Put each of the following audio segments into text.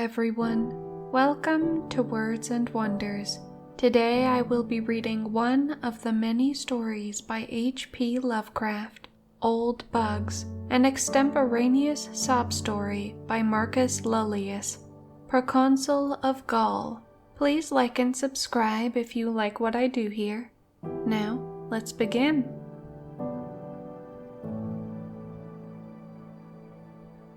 everyone. Welcome to Words and Wonders. Today I will be reading one of the many stories by H.P. Lovecraft, Old Bugs, an extemporaneous sob story by Marcus Lullius, Proconsul of Gaul. Please like and subscribe if you like what I do here. Now, let's begin.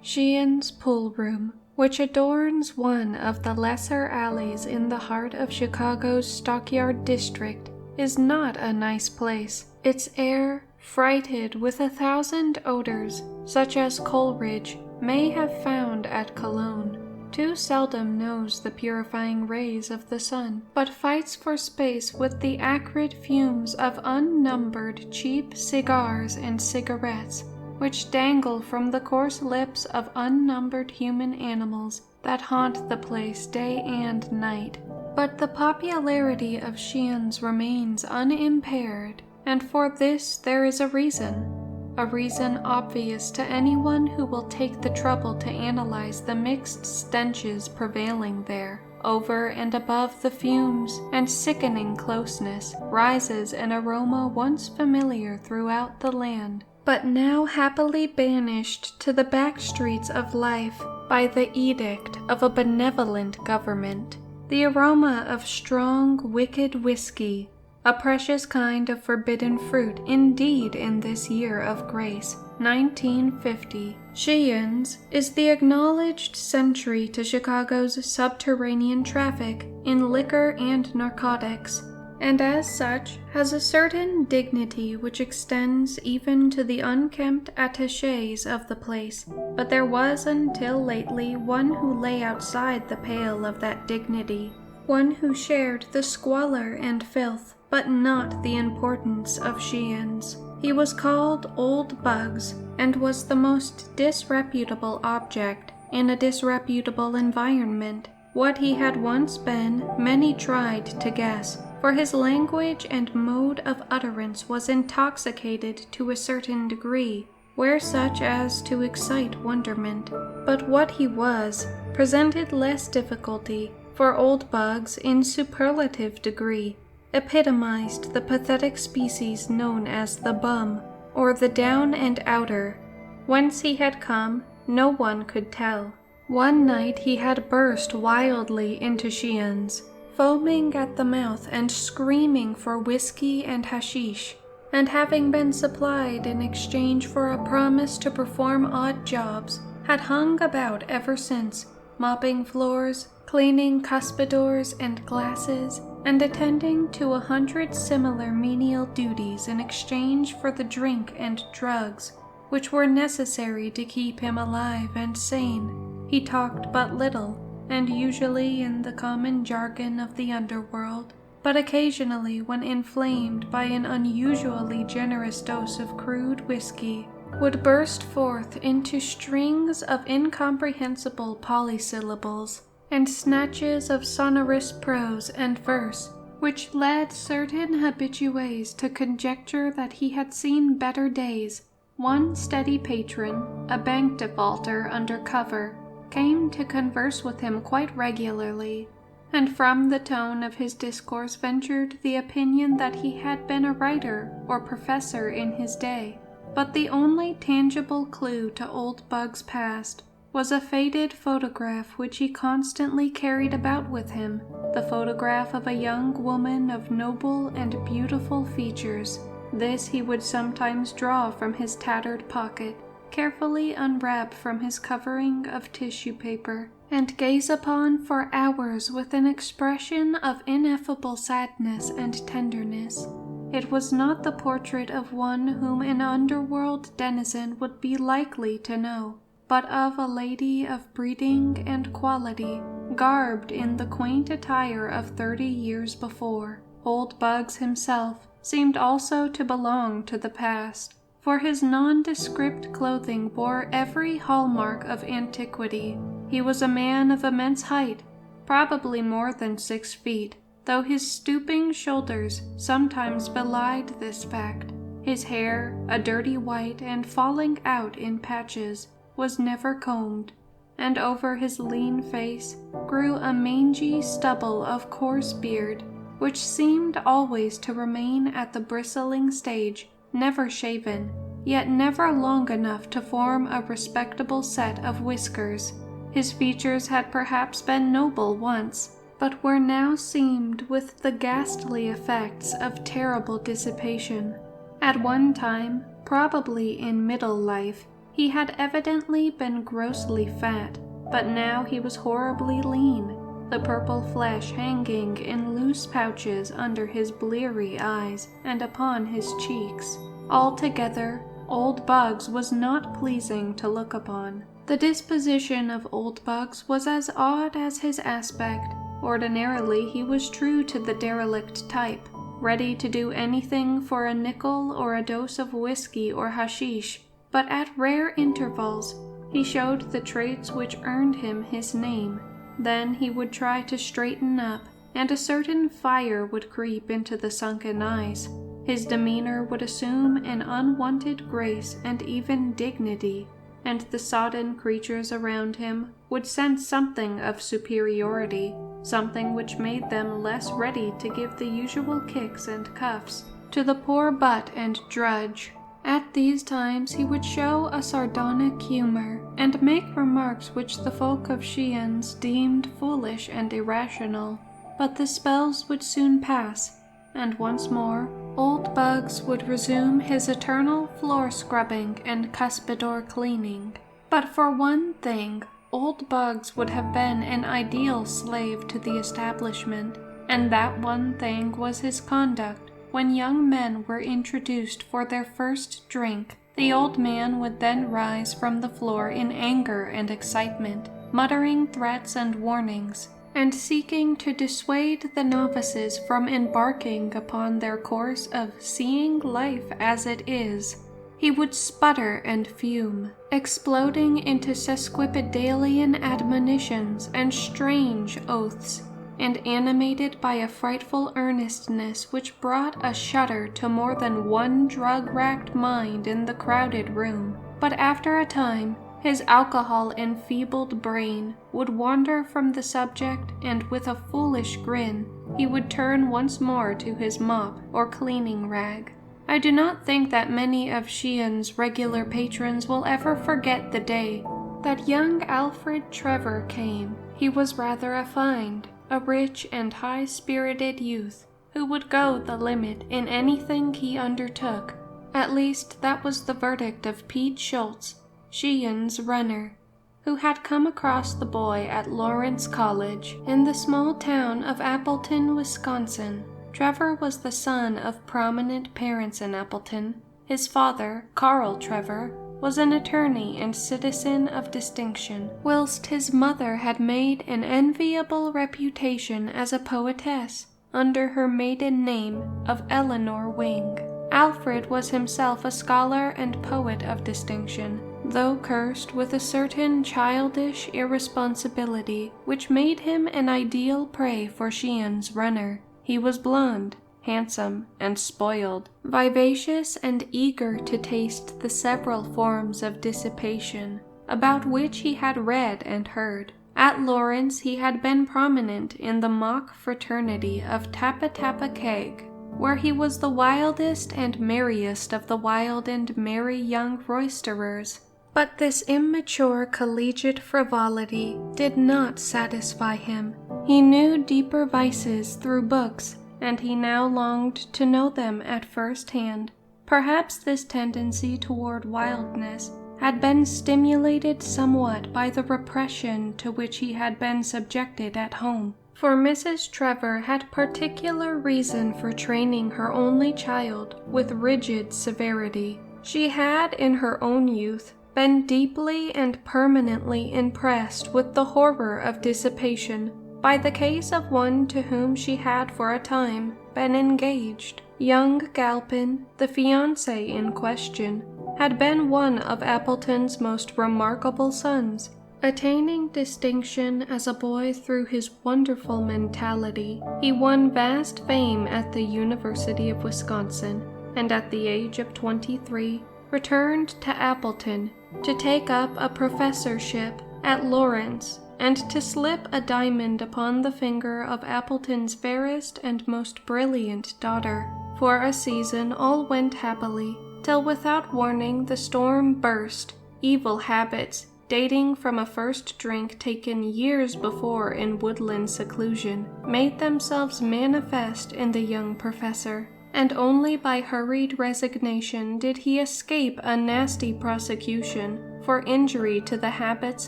Sheehan's Pool Room, which adorns one of the lesser alleys in the heart of Chicago's Stockyard District, is not a nice place. Its air, freighted with 1,000 odors, such as Coleridge may have found at Cologne, too seldom knows the purifying rays of the sun, but fights for space with the acrid fumes of unnumbered cheap cigars and cigarettes, which dangle from the coarse lips of unnumbered human animals that haunt the place day and night. But the popularity of Sheehan's remains unimpaired, and for this there is a reason obvious to anyone who will take the trouble to analyze the mixed stenches prevailing there. Over and above the fumes and sickening closeness rises an aroma once familiar throughout the land, but now happily banished to the back streets of life by the edict of a benevolent government. The aroma of strong, wicked whiskey, a precious kind of forbidden fruit indeed in this year of grace, 1950. Sheehan's is the acknowledged sentry to Chicago's subterranean traffic in liquor and narcotics, and as such has a certain dignity which extends even to the unkempt attachés of the place. But there was until lately one who lay outside the pale of that dignity, one who shared the squalor and filth, but not the importance of Sheehan's. He was called Old Bugs, and was the most disreputable object in a disreputable environment. What he had once been, many tried to guess, for his language and mode of utterance was intoxicated to a certain degree, where such as to excite wonderment. But what he was presented less difficulty, for Old Bugs in superlative degree epitomized the pathetic species known as the bum, or the down and outer. Whence he had come, no one could tell. One night he had burst wildly into Sheehan's, foaming at the mouth and screaming for whiskey and hashish, and having been supplied in exchange for a promise to perform odd jobs, had hung about ever since, mopping floors, cleaning cuspidors and glasses, and attending to 100 similar menial duties in exchange for the drink and drugs which were necessary to keep him alive and sane. He talked but little, and usually in the common jargon of the underworld, but occasionally, when inflamed by an unusually generous dose of crude whiskey, would burst forth into strings of incomprehensible polysyllables and snatches of sonorous prose and verse, which led certain habitués to conjecture that he had seen better days. One steady patron, a bank defaulter under cover, came to converse with him quite regularly, and from the tone of his discourse ventured the opinion that he had been a writer or professor in his day. But the only tangible clue to Old Bug's past was a faded photograph which he constantly carried about with him, the photograph of a young woman of noble and beautiful features. This he would sometimes draw from his tattered pocket, carefully unwrap from his covering of tissue paper, and gaze upon for hours with an expression of ineffable sadness and tenderness. It was not the portrait of one whom an underworld denizen would be likely to know, but of a lady of breeding and quality, garbed in the quaint attire of 30 years before. Old Bugs himself seemed also to belong to the past, for his nondescript clothing bore every hallmark of antiquity. He was a man of immense height, probably more than 6 feet, though his stooping shoulders sometimes belied this fact. His hair, a dirty white and falling out in patches, was never combed. and over his lean face grew a mangy stubble of coarse beard, which seemed always to remain at the bristling stage, never shaven, yet never long enough to form a respectable set of whiskers. His features had perhaps been noble once, but were now seamed with the ghastly effects of terrible dissipation. At one time, probably in middle life, he had evidently been grossly fat, but now he was horribly lean, the purple flesh hanging in loose pouches under his bleary eyes and upon his cheeks. Altogether, Old Bugs was not pleasing to look upon. The disposition of Old Bugs was as odd as his aspect. Ordinarily he was true to the derelict type, ready to do anything for a nickel or a dose of whiskey or hashish, but at rare intervals he showed the traits which earned him his name. Then he would try to straighten up, and a certain fire would creep into the sunken eyes. His demeanor would assume an unwonted grace and even dignity, and the sodden creatures around him would sense something of superiority, something which made them less ready to give the usual kicks and cuffs to the poor butt and drudge. At these times he would show a sardonic humor, and make remarks which the folk of Shians deemed foolish and irrational. But the spells would soon pass, and once more Old Bugs would resume his eternal floor scrubbing and cuspidor cleaning. But for one thing, Old Bugs would have been an ideal slave to the establishment, and that one thing was his conduct. When young men were introduced for their first drink, the old man would then rise from the floor in anger and excitement, muttering threats and warnings, and seeking to dissuade the novices from embarking upon their course of seeing life as it is. He would sputter and fume, exploding into sesquipedalian admonitions and strange oaths, and animated by a frightful earnestness which brought a shudder to more than one drug-racked mind in the crowded room. But after a time, his alcohol-enfeebled brain would wander from the subject, and with a foolish grin, he would turn once more to his mop or cleaning rag. I do not think that many of Shian's regular patrons will ever forget the day that young Alfred Trevor came. He was rather a find, a rich and high-spirited youth who would go the limit in anything he undertook. At least that was the verdict of Pete Schultz, Shian's runner, who had come across the boy at Lawrence College in the small town of Appleton, Wisconsin. Trevor was the son of prominent parents in Appleton. His father, Carl Trevor, was an attorney and citizen of distinction, whilst his mother had made an enviable reputation as a poetess under her maiden name of Eleanor Wing. Alfred was himself a scholar and poet of distinction, though cursed with a certain childish irresponsibility which made him an ideal prey for Shian's runner. He was blond, handsome, and spoiled, vivacious and eager to taste the several forms of dissipation, about which he had read and heard. At Lawrence he had been prominent in the mock fraternity of Tappa Tappa Keg, where he was the wildest and merriest of the wild and merry young roisterers. But this immature collegiate frivolity did not satisfy him. He knew deeper vices through books, and he now longed to know them at first hand. Perhaps this tendency toward wildness had been stimulated somewhat by the repression to which he had been subjected at home, for Mrs. Trevor had particular reason for training her only child with rigid severity. She had, in her own youth, been deeply and permanently impressed with the horror of dissipation by the case of one to whom she had for a time been engaged. Young Galpin, the fiancé in question, had been one of Appleton's most remarkable sons, attaining distinction as a boy through his wonderful mentality. He won vast fame at the University of Wisconsin, and at the age of 23 returned to Appleton to take up a professorship at Lawrence, and to slip a diamond upon the finger of Appleton's fairest and most brilliant daughter. For a season all went happily, till without warning the storm burst. Evil habits, dating from a first drink taken years before in woodland seclusion, made themselves manifest in the young professor, and only by hurried resignation did he escape a nasty prosecution for injury to the habits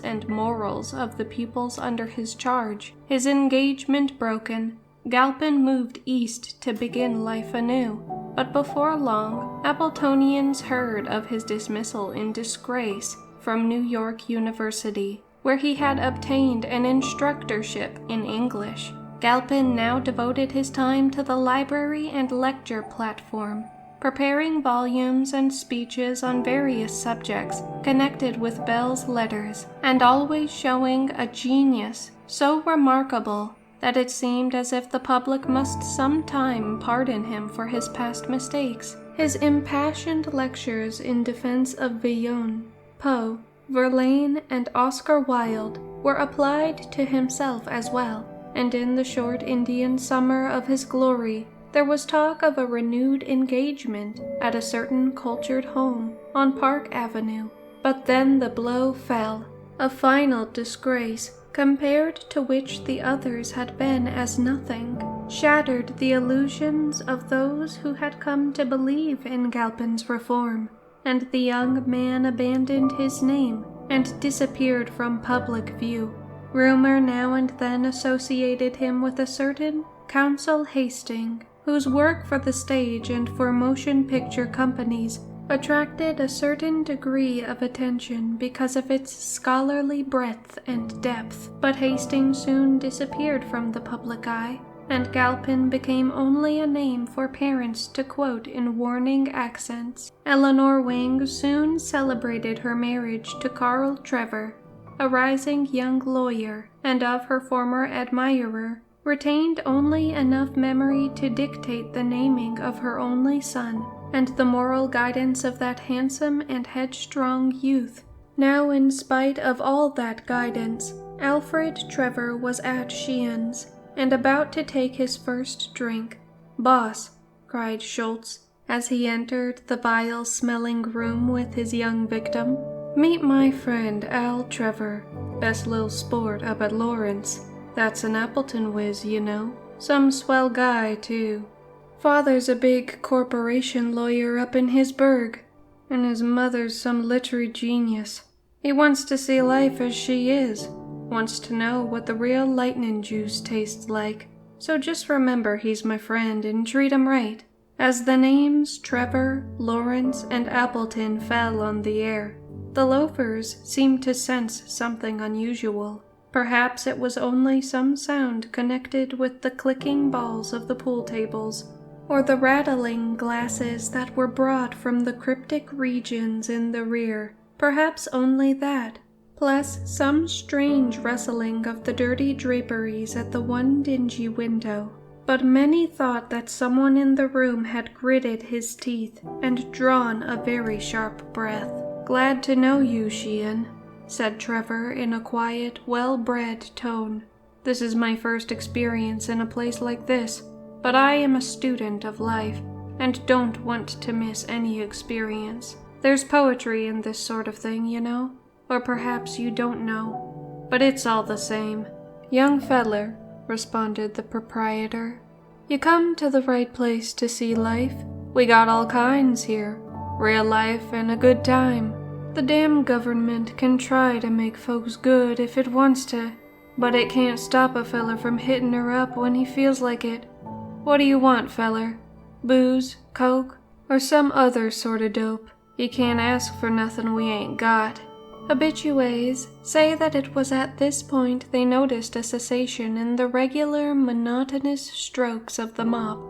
and morals of the pupils under his charge. His engagement broken, Galpin moved east to begin life anew, but before long Appletonians heard of his dismissal in disgrace from New York University, where he had obtained an instructorship in English. Galpin now devoted his time to the library and lecture platform, preparing volumes and speeches on various subjects connected with Bell's letters, and always showing a genius so remarkable that it seemed as if the public must sometime pardon him for his past mistakes. His impassioned lectures in defense of Villon, Poe, Verlaine, and Oscar Wilde were applied to himself as well, and in the short Indian summer of his glory there was talk of a renewed engagement at a certain cultured home on Park Avenue. But then the blow fell, a final disgrace compared to which the others had been as nothing, shattered the illusions of those who had come to believe in Galpin's reform, and the young man abandoned his name and disappeared from public view. Rumor now and then associated him with a certain Counsel Hastings, whose work for the stage and for motion picture companies attracted a certain degree of attention because of its scholarly breadth and depth. But Hastings soon disappeared from the public eye, and Galpin became only a name for parents to quote in warning accents. Eleanor Wing soon celebrated her marriage to Carl Trevor, a rising young lawyer, and of her former admirer retained only enough memory to dictate the naming of her only son and the moral guidance of that handsome and headstrong youth. Now, in spite of all that guidance, Alfred Trevor was at Sheehan's, and about to take his first drink. "Boss," cried Schultz, as he entered the vile-smelling room with his young victim, "meet my friend Al Trevor, best lil sport up at Lawrence. That's an Appleton whiz, you know. Some swell guy, too. Father's a big corporation lawyer up in his burg, and his mother's some literary genius. He wants to see life as she is, wants to know what the real lightning juice tastes like. So just remember he's my friend and treat him right." As the names Trevor, Lawrence, and Appleton fell on the air, the loafers seemed to sense something unusual. Perhaps it was only some sound connected with the clicking balls of the pool tables, or the rattling glasses that were brought from the cryptic regions in the rear. Perhaps only that, plus some strange rustling of the dirty draperies at the one dingy window. But many thought that someone in the room had gritted his teeth and drawn a very sharp breath. "Glad to know you, Sheehan," said Trevor in a quiet, well-bred tone. "This is my first experience in a place like this, but I am a student of life, and don't want to miss any experience. There's poetry in this sort of thing, you know, or perhaps you don't know, but it's all the same." "Young feller," responded the proprietor, "you come to the right place to see life. We got all kinds here, real life and a good time. The damn government can try to make folks good if it wants to, but it can't stop a feller from hitting her up when he feels like it. What do you want, feller? Booze, coke, or some other sort of dope? You can't ask for nothing we ain't got." Habitués say that it was at this point they noticed a cessation in the regular, monotonous strokes of the mop.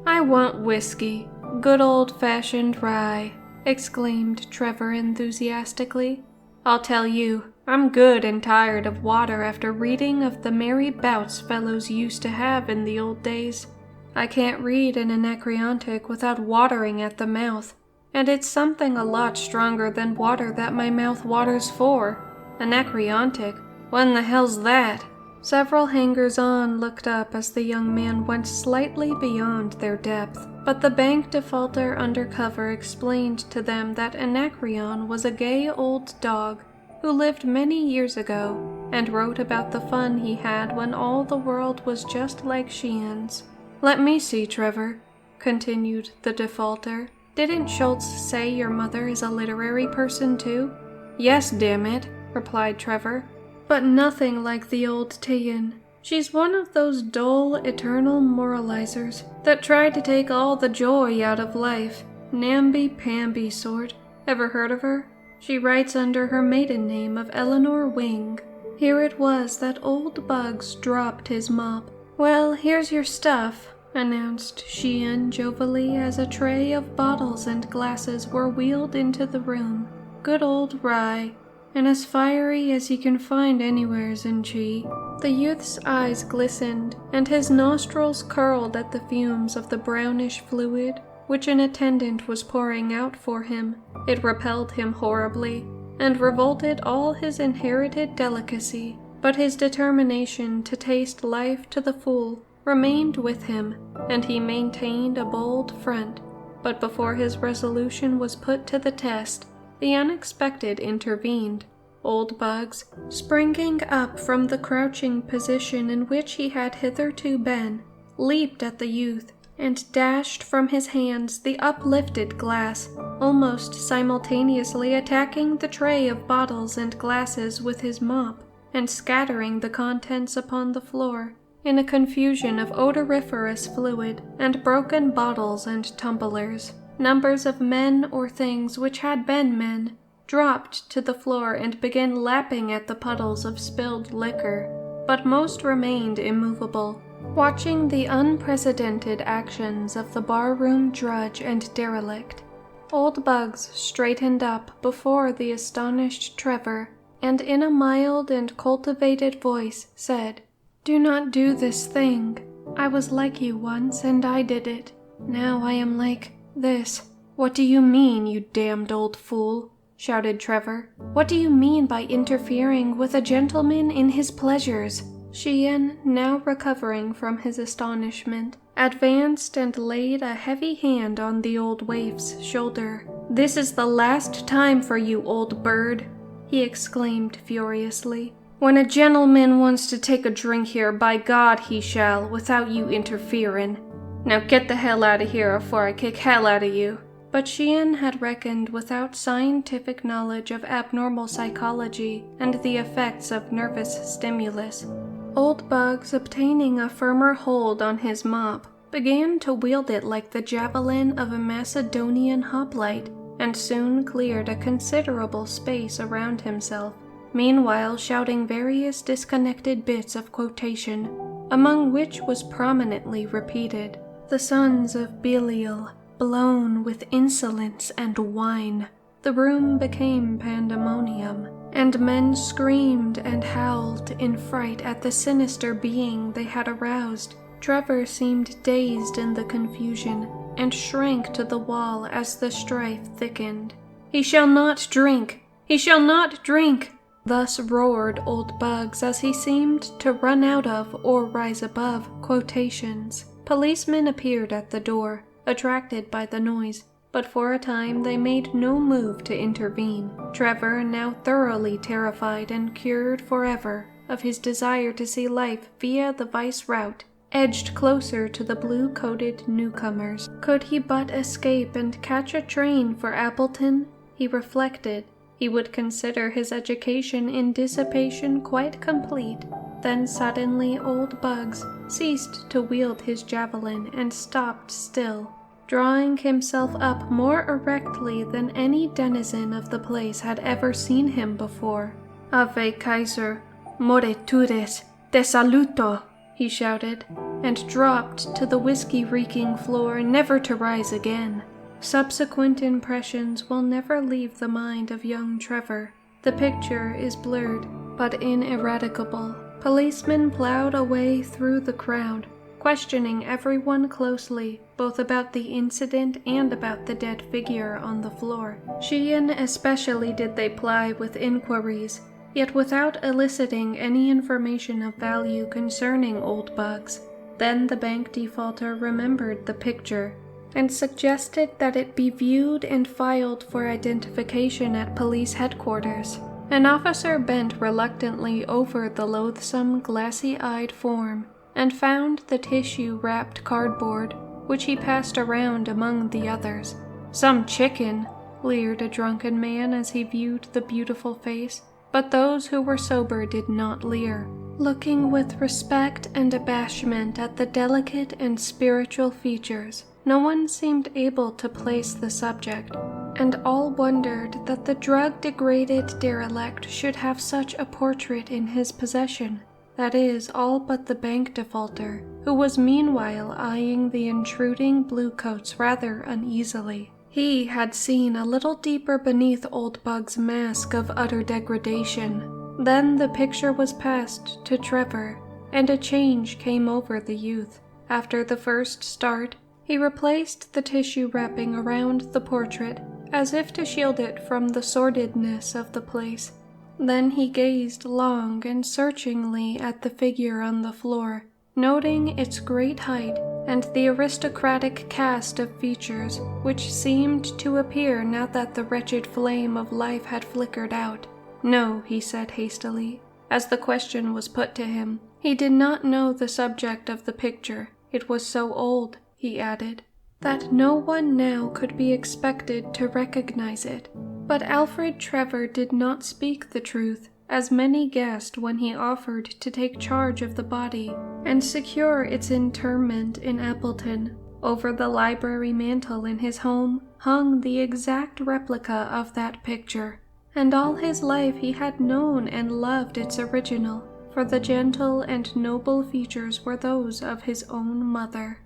"I want whiskey, good old-fashioned rye," exclaimed Trevor enthusiastically. "I'll tell you, I'm good and tired of water after reading of the merry bouts fellows used to have in the old days. I can't read an Anacreontic without watering at the mouth, and it's something a lot stronger than water that my mouth waters for. Anacreontic? What in the hell's that? Several hangers-on looked up as the young man went slightly beyond their depth, but the bank defaulter undercover explained to them that Anacreon was a gay old dog who lived many years ago and wrote about the fun he had when all the world was just like Sheehan's. "Let me see, Trevor," continued the defaulter. "Didn't Schultz say your mother is a literary person too?" "Yes, damn it," replied Trevor. "But nothing like the old Tian. She's one of those dull, eternal moralizers that try to take all the joy out of life. Namby-pamby sort. Ever heard of her? She writes under her maiden name of Eleanor Wing." Here it was that old Bugs dropped his mop. "Well, here's your stuff," announced Sheehan jovially as a tray of bottles and glasses were wheeled into the room. "Good old rye, and as fiery as you can find anywheres in Chi." The youth's eyes glistened, and his nostrils curled at the fumes of the brownish fluid which an attendant was pouring out for him. It repelled him horribly, and revolted all his inherited delicacy, but his determination to taste life to the full remained with him, and he maintained a bold front. But before his resolution was put to the test, the unexpected intervened. Old Bugs, springing up from the crouching position in which he had hitherto been, leaped at the youth and dashed from his hands the uplifted glass, almost simultaneously attacking the tray of bottles and glasses with his mop, and scattering the contents upon the floor in a confusion of odoriferous fluid and broken bottles and tumblers. Numbers of men or things which had been men dropped to the floor and began lapping at the puddles of spilled liquor, but most remained immovable, watching the unprecedented actions of the barroom drudge and derelict. Old Bugs straightened up before the astonished Trevor, and in a mild and cultivated voice said, "Do not do this thing. I was like you once, and I did it. Now I am like this." "What do you mean, you damned old fool?" shouted Trevor. "What do you mean by interfering with a gentleman in his pleasures?" Sheehan, now recovering from his astonishment, advanced and laid a heavy hand on the old waif's shoulder. "This is the last time for you, old bird," he exclaimed furiously. "When a gentleman wants to take a drink here, by God he shall, without you interferin'. Now get the hell out of here afore I kick hell out of you." But Sheehan had reckoned without scientific knowledge of abnormal psychology and the effects of nervous stimulus. Old Bugs, obtaining a firmer hold on his mop, began to wield it like the javelin of a Macedonian hoplite, and soon cleared a considerable space around himself, meanwhile shouting various disconnected bits of quotation, among which was prominently repeated, "The sons of Belial, blown with insolence and wine." The room became pandemonium, and men screamed and howled in fright at the sinister being they had aroused. Trevor seemed dazed in the confusion, and shrank to the wall as the strife thickened. "He shall not drink! He shall not drink!" Thus roared old Bugs as he seemed to run out of, or rise above, quotations. Policemen appeared at the door, attracted by the noise, but for a time they made no move to intervene. Trevor, now thoroughly terrified and cured forever of his desire to see life via the vice route, edged closer to the blue-coated newcomers. Could he but escape and catch a train for Appleton, he reflected, he would consider his education in dissipation quite complete. Then suddenly old Bugs ceased to wield his javelin and stopped still, drawing himself up more erectly than any denizen of the place had ever seen him before. "Ave Kaiser, moritures, te saluto!" he shouted, and dropped to the whiskey-reeking floor, never to rise again. Subsequent impressions will never leave the mind of young Trevor. The picture is blurred, but ineradicable. Policemen plowed a way through the crowd, questioning everyone closely, both about the incident and about the dead figure on the floor. Sheehan especially did they ply with inquiries, yet without eliciting any information of value concerning old bugs. Then the bank defaulter remembered the picture and suggested that it be viewed and filed for identification at police headquarters. An officer bent reluctantly over the loathsome, glassy-eyed form and found the tissue-wrapped cardboard, which he passed around among the others. "Some chicken," leered a drunken man as he viewed the beautiful face, but those who were sober did not leer. Looking with respect and abashment at the delicate and spiritual features, no one seemed able to place the subject, and all wondered that the drug-degraded derelict should have such a portrait in his possession. That is, all but the bank defaulter, who was meanwhile eyeing the intruding bluecoats rather uneasily. He had seen a little deeper beneath Old Bug's mask of utter degradation. Then the picture was passed to Trevor, and a change came over the youth. After the first start, he replaced the tissue wrapping around the portrait, as if to shield it from the sordidness of the place. Then he gazed long and searchingly at the figure on the floor, noting its great height and the aristocratic cast of features which seemed to appear now that the wretched flame of life had flickered out. "No," he said hastily, as the question was put to him. He did not know the subject of the picture. It was so old, he added, that no one now could be expected to recognize it. But Alfred Trevor did not speak the truth, as many guessed when he offered to take charge of the body and secure its interment in Appleton. Over the library mantel in his home hung the exact replica of that picture, and all his life he had known and loved its original, for the gentle and noble features were those of his own mother.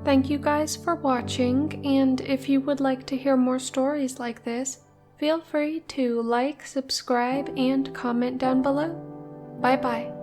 Thank you guys for watching, and if you would like to hear more stories like this, feel free to like, subscribe, and comment down below. Bye bye.